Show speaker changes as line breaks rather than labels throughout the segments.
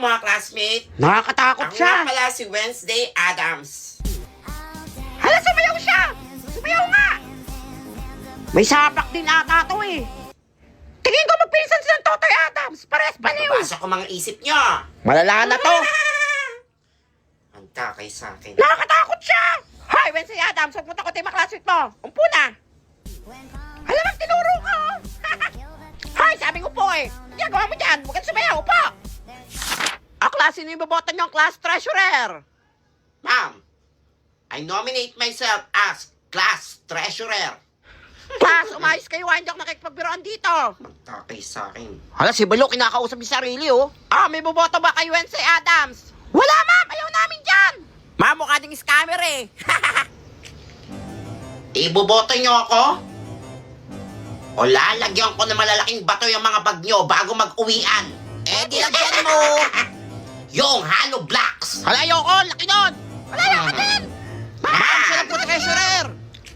mga classmate.
Nakakatakot
Ako
siya.
nga pala si Wednesday Adams.
Hala, sumayaw siya! Sumayaw nga! May sapak din ata to eh. Tingin ko magpinsan si Totoy Adams. Pares baliw.
Babasa ko mga isip nyo.
Malala na to.
Ang takay sa akin.
Nakakatakot siya! Hoy, Wednesday Adams, huwag mo takotin mga classmate mo. Umpo na. Alam mo, tinuro ko. Hoy, sabi ko po eh. Ginagawa mo dyan, huwag kang sumayaw, upo. Klase nyo yung babotan nyo, class treasurer.
Ma'am, I nominate myself as class treasurer.
Class, umayos kayo, hindi ako nakikipagbiroan dito.
Ang takay sa akin.
Hala, si Balo, kinakausap yung sarili, oh. Ah, may boboto ba kay Wednesday Adams? Wala, ma'am. Ayaw namin dyan. Ma'am, mukha ding scammer, eh.
Iboboto nyo ako? O lalagyan ko ng malalaking bato yung mga bag nyo bago mag-uwian?
Eh, di lagyan mo.
Yung hollow blocks!
Hala, ayoko. Laki nun. Wala, ayoko din. Ma'am, siya lang po treasurer.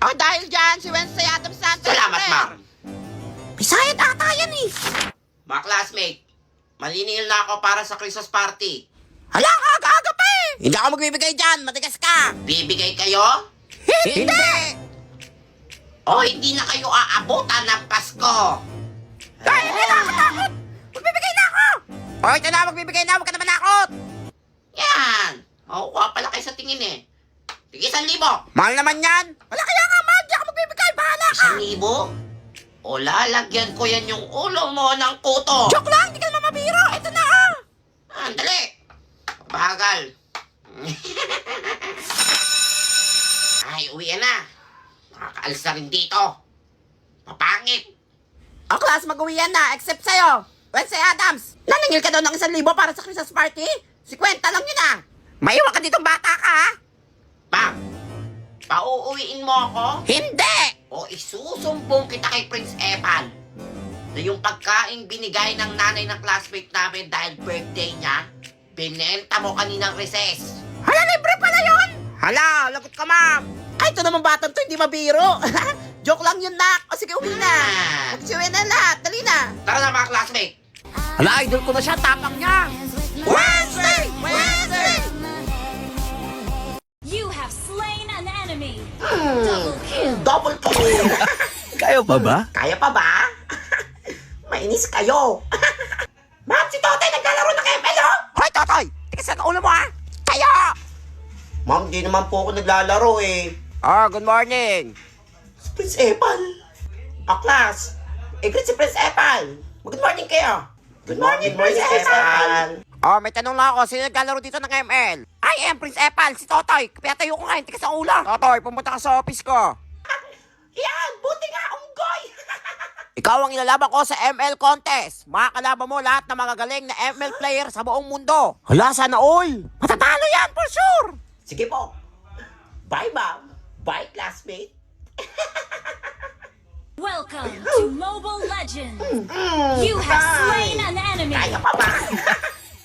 Oh, dahil dyan, si Wednesday Adams na ang
Salamat,
treasurer.
ma'am.
Bisayat ata yan, eh.
Mga classmate, malinil na ako para sa Christmas party.
Hala, aga-aga pa, eh. Hindi ako magbibigay dyan. Matigas ka.
Bibigay kayo?
Hindi.
O hindi na kayo aabutan ng Pasko?
Ay, hindi na ako takot. Magbibigay na ako. O, ito na, magbibigay na. Huwag ka naman nakot.
Yan! Makukuha pala kayo sa tingin eh. Sige, 1,000.
Mahal naman yan. Wala kaya nga, mahal. Di ako magbibigay. Bahala ka.
1,000? O lalagyan ko yan yung ulo mo ng kuto.
Joke lang. Di ka naman mabiro. Ito na, ah.
Andali! Bagal. Ay, uwi na. Nakakaalis na rin dito. Papangit.
O, class, mag-uwian na. Except sa'yo. Wednesday Adams. Naningil ka daw ng 1,000 para sa Christmas party? 50 lang yun, ah. Maiwan ka ditong bata ka, ha?
Ma'am, pauuwiin mo ako?
Hindi.
O isusumbong kita kay Prince Evan na yung pagkain binigay ng nanay ng classmate namin dahil birthday niya, binenta mo kaninang recess.
Hala, libre pala yun. Hala, lagot ka, ma'am. Ay, ito naman batang to, hindi mabiro. Joke lang yun, nak. O, sige, uwi na. Magsiuwi na lahat. Dali na.
Tara na mga classmate.
Hala, idol ko na siya. Tapang niya. Wednesday! Wednesday!
You have slain an enemy.
Double kill.
Kayo pa ba?
Kaya pa ba? Mainis kayo. Ma'am, si Totoy naglalaro ng ML, oh.
Hoy, Totoy! Tikas ang ulo mo, ha? Kayo!
Ma'am, di naman po ako naglalaro eh.
Oh, good morning.
Si Prince Evan. Class. Greet si Prince Evan. Good morning kayo. Good morning, Prince Evan.
Oh, may tanong lang ako. Sino naglalaro dito ng ML? I am Prince Epal, si Totoy. Kaya tayo ko ngayon, tikas ang ulo. Totoy, pumunta ka sa office ko.
Yan, buti nga, unggoy.
Ikaw ang ilalaban ko sa ML contest. Makakalaban mo lahat ng mga galing na ML player sa buong mundo. Hala, sana all. Matatalo yan, for sure.
Sige po. Bye, ma'am. Bye, classmate.
Welcome to Mobile Legends. You have slain an enemy.
Kaya pa ba?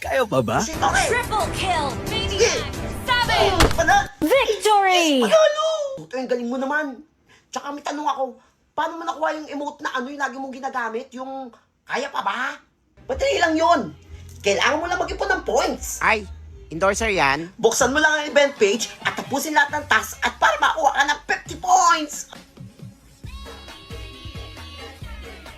Kayo pa ba?
Si Totoy.
Triple kill. Maniac. Savage.
Victory!
Victory.
Panalo! Totoy, ang galing mo naman. Tsaka may tanong ako, paano mo nakuha yung emote na ano yung lagi mong ginagamit? Yung, kaya pa ba? Madali lang yun. Kailangan mo lang mag-ipon ng points.
Ay, endorser yan.
Buksan mo lang ang event page at tapusin lahat ng task at para makuha ka ng 50 points.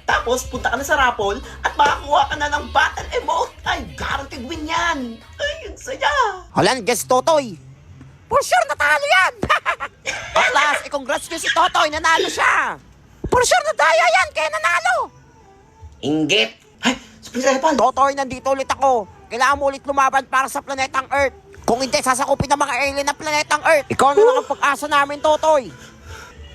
Tapos, punta ka na sa raffle at makakuha ka na ng battle emote. Ay, guaranteed win yan. Ay, ang saya.
Hala, guess Totoy. For sure, natalo yan. Oh, class, congrats nyo si Totoy. Nanalo siya. For sure, nadaya yan. Kaya nanalo.
Inggit. Ay, si Prince Evan.
Totoy, nandito ulit ako. Kailangan mo ulit lumaban para sa planetang Earth. Kung hindi, sasakupin ng mga alien ng planetang Earth. Ikaw na lang ang pag-asa namin, Totoy.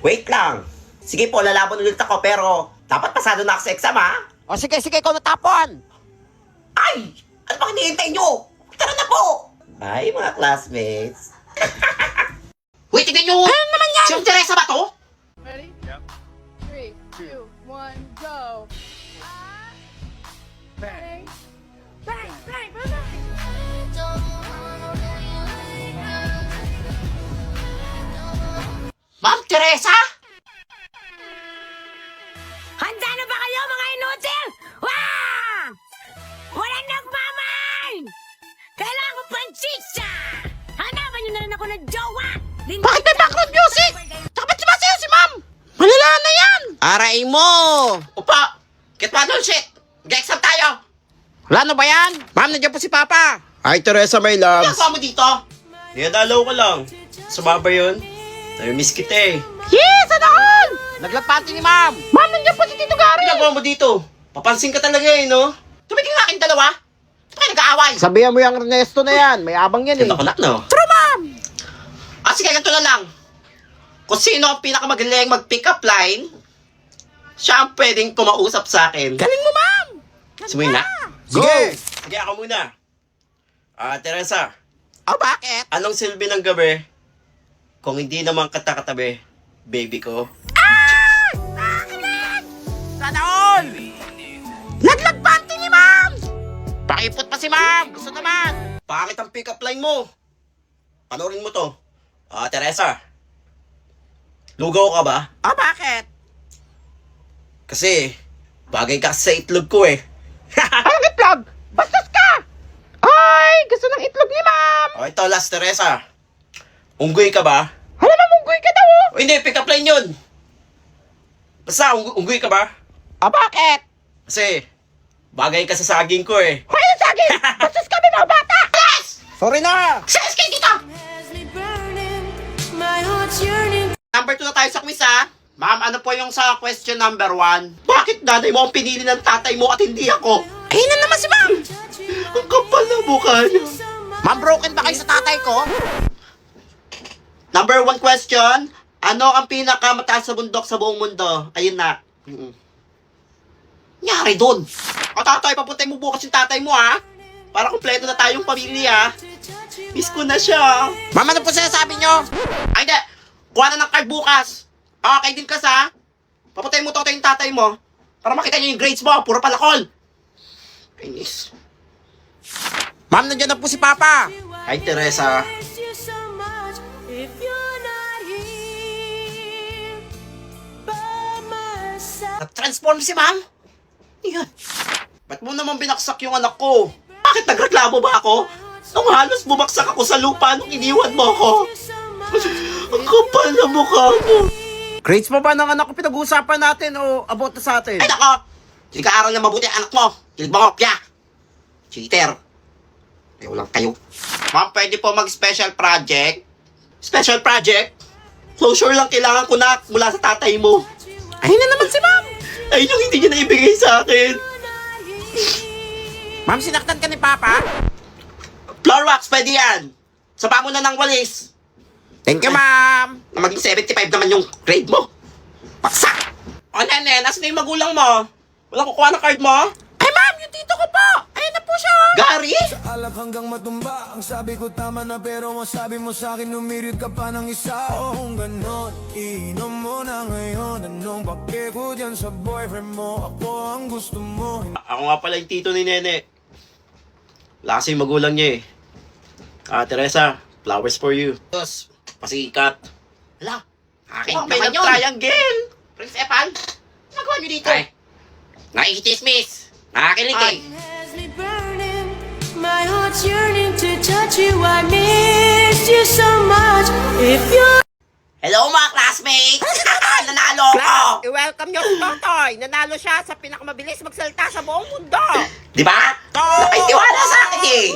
Wait lang. Sige po, lalaban ulit ako pero dapat pasado na ako sa exam, ha?
O sige, ikaw natapon.
Ay! Ano ba hinihintay nyo? Tara na po! Bye, mga classmates. Uy, tignan nyo!
Ano naman yan?
Si Teresa ba to?
Ready? Yep. 3, 2, 1, go. Bang. Bang, bang, bang, bang.
Ma'am Teresa?
Handa na ba kayo mga inutil? Wah! Walang nagmamain!
Bakit may background music? Tsaka ba't sumasayaw si ma'am? Malala na yan! Aray mo! Upa! Get paddle shit! Mag-exam tayo! Wala na ba yan? Ma'am, nandiyan po si Papa!
Ay, Teresa, my loves.
Ano mo dito?
Dinadalaw ko lang. Sumaba yun. Nami-miss kita eh.
Yes! Sana all! Naglagpanti ni ma'am! Ma'am, nandiyan po si Tito Gary!
Ginagawa mo dito? Papansin ka talaga eh, no?
Tumigil nga aking dalawa! Ito kayo nag-aaway!
Sabihan mo yung Ernesto na yan. May abang yan eh.
Ito ko na, no? True, ma'am! Sige, ganito na lang. Kung sino ang pinakamagaling mag-pick up line, siya ang pwedeng kumausap sa akin. Galing mo, ma'am! Sumuhin na?
Sige! Sige, ako muna. Teresa,
Bakit?
anong silbi ng gabi kung hindi naman katakatabi, baby ko?
Sana all! Laglag panty ni ma'am! Pakipot pa si ma'am! Gusto naman!
Pangit ang pick up line mo. Panoorin mo to. Teresa, lugaw ka ba?
Bakit?
Kasi, bagay ka sa itlog ko eh.
Anong itlog? Bastos ka! Ay, gusto ng itlog ni ma'am!
Ito, last, Teresa. Unggoy ka ba?
Hala, mamunggoy ka daw oh!
Hindi, pick up line yun. Basta, unggoy ka ba?
Bakit?
Kasi, bagay ka sa saging ko eh.
Hoy, ang saging! Bastos kami mga bata! Yes!
Sorry na!
Sayas kayo dito! Number 2 na tayo sa quiz ha. Ma'am, ano po yung sa question number 1?
Bakit nanay mo ang pinili ng tatay mo at hindi ako?
Ayun na naman si ma'am!
Ang kapal na mukha niya.
Ma'am, broken ba kayo sa tatay ko?
Number 1 question. Ano ang pinakamataas sa bundok sa buong mundo? Ayun na.
Nyari doon. O tatay, papuntay mo bukas yung tatay mo ha.
Para kumpleto na tayong pamilya. Miss ko na siya.
Ma'am, ano po sinasabi nyo? Ay, hindi. Kuha na ng card bukas. Okay din ka sa. Papuntay mo to yung tatay mo. Para makita nyo yung grades mo. Puro palakol. Kainis. Ma'am, nandiyan na po si Papa.
Hi, Teresa.
Nag-transform si ma'am. Yan.
Ba't mo naman binaksak yung anak ko? Bakit nagreklamo ba ako? Nung halos bumagsak ako sa lupa nung iniwan mo ako. Ang kapal na mukha mo.
Grades mo ba ng anak ko pinag-uusapan natin o about na sa atin?
Ay, nako! Sige ka aral na mabuti ang anak mo. Kilig mo, kopya. Cheater. Ayaw lang kayo.
Ma'am, pwede po mag-special project.
Special project? Closure lang kailangan ko na mula sa tatay mo.
Ayun na naman si ma'am.
Ayun yung hindi niya naibigay sa akin.
Ma'am, sinaktan ka ni Papa?
Floor wax, pwede yan. Saba mo na ng walis.
Thank you, ma'am.
Na maging 75 naman yung grade mo. Paksak!
O, nene, nasa na yung magulang mo? Walang kukuha ng card mo? Ay, ma'am, yung tito ko po. Ayun na po siya.
Gary?
Alak hanggang matumba. Ang sabi ko tama na pero masabi mo sa'kin umirit ka pa ng isa. O kung ganon, inom mo na ngayon. Anong pake ko dyan sa boyfriend mo? Ako ang gusto mo.
Ako nga pala yung tito ni Nene. Wala kasi yung magulang niya eh. Teresa, flowers for you.
Dos.
Pasikat.
Hala, akin
Oh, may
naman yun.
triangle.
Prince Epan, nagawa niyo dito?
Ay, nakikichismis. Nakakilig eh.
My heart's yearning to touch you. I miss you so much. If you're
Hello mga classmates! Nanalo ako! I-welcome niyo si Totoy. Nanalo siya sa pinakamabilis magsalita sa buong mundo.
Di ba? Napitiwala sa akin eh.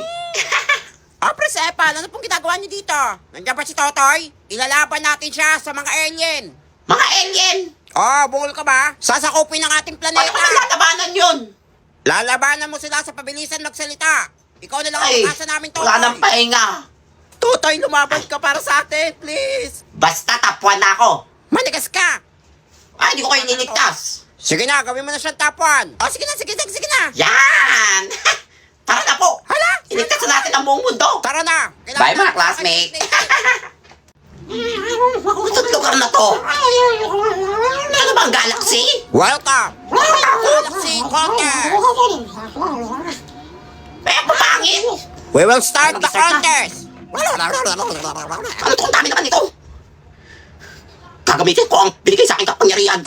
Prince Epan, ano pong ginagawa niyo dito? Nandiyan ba si Totoy? Ilalaban natin siya sa mga alien.
Mga alien.
Bungol ka ba? Sasakupin ng ating
Paano
planeta.
ko nalalabanan yun?
Lalabanan mo sila sa pabilisan magsalita. Ikaw na lang ang
Ay,
asa namin, Totoy.
wala nang pahinga.
Totoy, lumaban ka para sa atin, please.
Basta tapuan na ako.
Manigas ka.
Ay, hindi ko kayo niligtas.
Sige na, gawin mo na siyang tapuan. Sige na, sige na.
Yan! Tara na po.
Hala!
Iligtas na natin ang buong mundo.
Tara na.
Bye, mga classmate. Itong lugar na to. Ano ba ang galaxy?
Welcome. Galaxy Contest.
Eh, pumangit.
We will start the contest.
Ano itong dami naman ito? Gagamitin ko ang binigay sa aking kapangyarihan.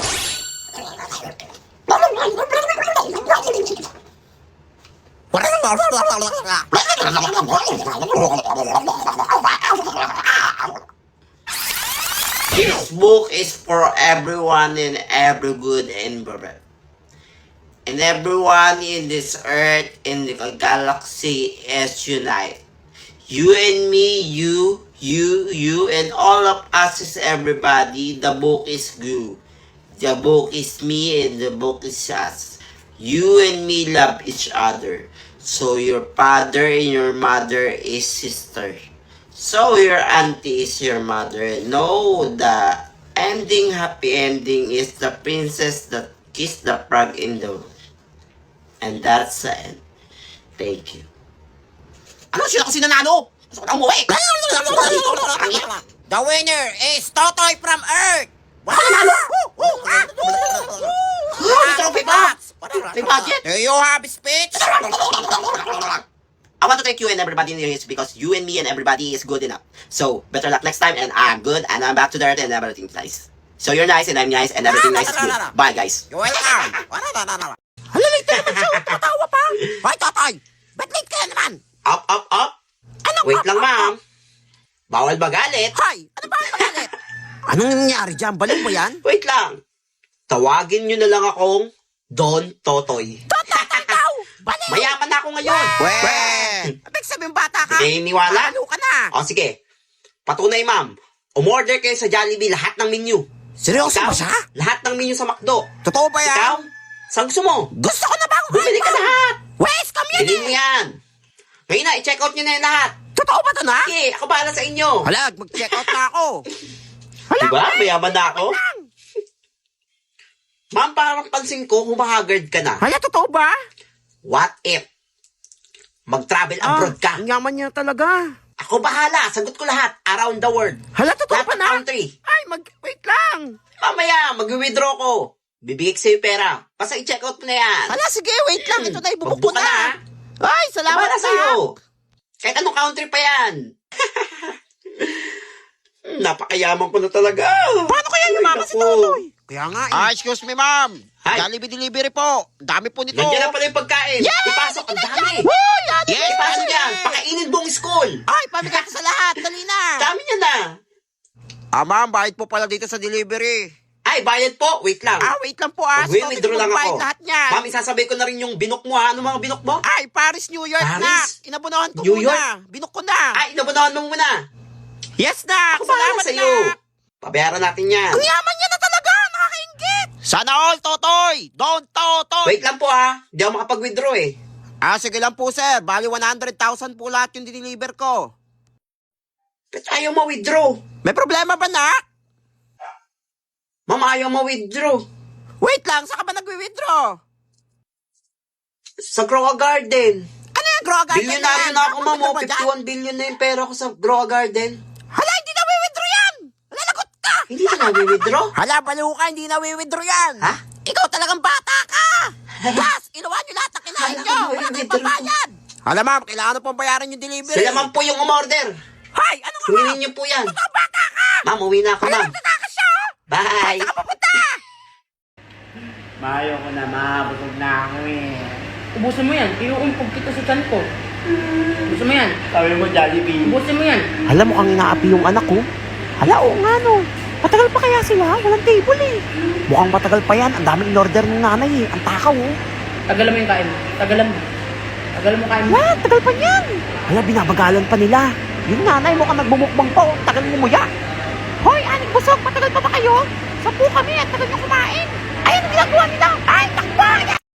This book is for everyone in every good environment. And everyone in this earth, in the galaxy is unite. You and me, you, and all of us is everybody. The book is you. The book is me and the book is us. You and me love each other. So your father and your mother is sister. So your auntie is your mother. No, the ending, happy ending is the princess that kissed the frog in the room. And that's the end. Thank you.
Ano? Sino kasi nanalo? Gusto ko na umuwi.
The winner is Totoy from Earth!
Ano nanalo? Trophy box! May budget?
Do you have speech?
I want to thank you and everybody in here because you and me and everybody is good enough. So, better luck next time and I'm good and I'm back to the earth and everything's nice. So you're nice and I'm nice and everything nice is good. Bye guys.
You're welcome!
Hala, late ka naman siya. Tatawa pa.
Hoy, Totoy! Ba't late ka naman?
Up.
Anong
Wait lang ma'am. Bawal magalit.
Hoy! Ano ba ang pagalit? Anong nangyari dyan? Baliw ba yan?
Wait lang. Tawagin nyo na lang akong Don Totoy.
Ikaw! Baliw!
Mayaman na ako ngayon.
Weh! Abig sabihin bata ka?
Hindi niwala?
Baliw ka na!
O sige. Patunay ma'am. Umorder kayo sa Jollibee lahat ng menu.
Seryoso
Ikaw,
ba siya?
lahat ng menu sa McDo.
Totoo ba yan?
Ikaw, saan gusto mo?
Gusto ko na bang
Bumili ka lahat.
Wes, kami yan
Bilhin mo yan. Ngayon na, i-check out nyo na yan lahat.
Totoo ba ito na?
Sige, ako bahala sa inyo.
Hala, mag-check out na ako.
Diba? Mayaman na ako. Ma'am, parang pansin ko, humahagard ka na.
Hala, totoo ba?
What if? Mag-travel abroad ka.
Ang yaman niya talaga.
Ako bahala, sagot ko lahat. Around the world.
Hala, totoo
Lahat
pa
ng
na?
country.
Ay, wait lang.
Mamaya, mag-withdraw ko. Bibigay ko sa'yo pera. Basta i-check out mo na yan.
Hala, sige, wait lang. Ito na, ibubuk ko
Magbuka na, ha?
na. Ay, salamat
Bahala
na.
sa'yo. Kahit anong country pa yan. Napakayaman ko na talaga.
Paano kaya yumaman si
Ay, naku.
Totoy? Kaya nga eh. Excuse me, ma'am.
Hi.
Jollibee delivery po. Dami po nito.
Nandiyan na pala yung pagkain. Ipasok, ang dami.
Woo! Yan!
Yes, ipasok yan. Pakainin buong school.
Ay, pamigay ko sa lahat. Dali na.
Dami niya na.
Ma'am, bayad po pala dito sa delivery.
Ay, bayad po. Wait lang.
Wait lang po ah.
Withdraw lang ako.
Lahat niyan.
Ma'am, isasabay ko na rin yung binok mo ha. Ano mga binok mo?
Ay, Paris, New York na.
Paris?
Inabunahan ko
New
muna. Binuk ko na.
Ay, inabunahan mo muna.
Yes na.
Ako bahala
Salamat
sa'yo.
na.
Pabayaran natin yan.
Ang yaman niya na talaga. Nakakaingit. Sana all, Totoy. Don't, Totoy.
Wait lang po ha. Hindi ako makapag-withdraw eh.
Sige lang po, sir. Bali 100,000 po lahat yung deliver ko.
Ba't ayaw ma-withdraw?
May problema ba na?
Ma'am, ayaw ma-withdraw.
Wait lang, saan ka ba nagwi-withdraw?
Sa Groa Garden.
Ano yung Grow Garden
Bilyonaryo na ako, ma'am.
Ano ba dyan?
51 billion na yung pera ko sa Groa Garden.
Hala, hindi na withdraw yan! Hala, lagot ka!
Hindi na na-withdraw?
Hala, baliw ka, hindi na withdraw yan!
Ha?
Ikaw talagang bata ka! Plus, inuwan nyo lahat na kinain
Hala,
nyo! Wala kayong
withdraw.
pabayad! Hala, ma'am, kailangan pong bayaran yung delivery.
Sila ma'am po yung umorder.
Hay, ano ka, ma'am?
Hinginin niyo po yan.
Totoo bata ka!
Ma'am, uwi na ako,
Hala,
ma'am.
magtatakas siya!
Bye.
Saan ka papunta?
Mayo ko na, mabusog na ako eh. Ubusin mo yan, iuumpog kita sa tiyan ko. Ubusin mo yan. Sabi mo, Jollibee. Ubusin mo yan.
Hala, mukhang inaapi yung anak ko. Hala, oo nga no. Matagal pa kaya sila? Walang table eh. Mukhang matagal pa yan. Ang daming in-order ng nanay eh. Ang takaw oh.
Tagalan mo yung kain mo. Tagalan mo. Tagalan mo kain mo.
Yan, tagal pa niyan. Hala, binabagalan pa nila. Yung nanay mukhang nagbumukbang pa oh. Tagal mo muya. Hoy, aning busog, matagal pa ba kayo? 10 kami at tagal nyo kumain. Ay, ano ginagawa nila? Ay,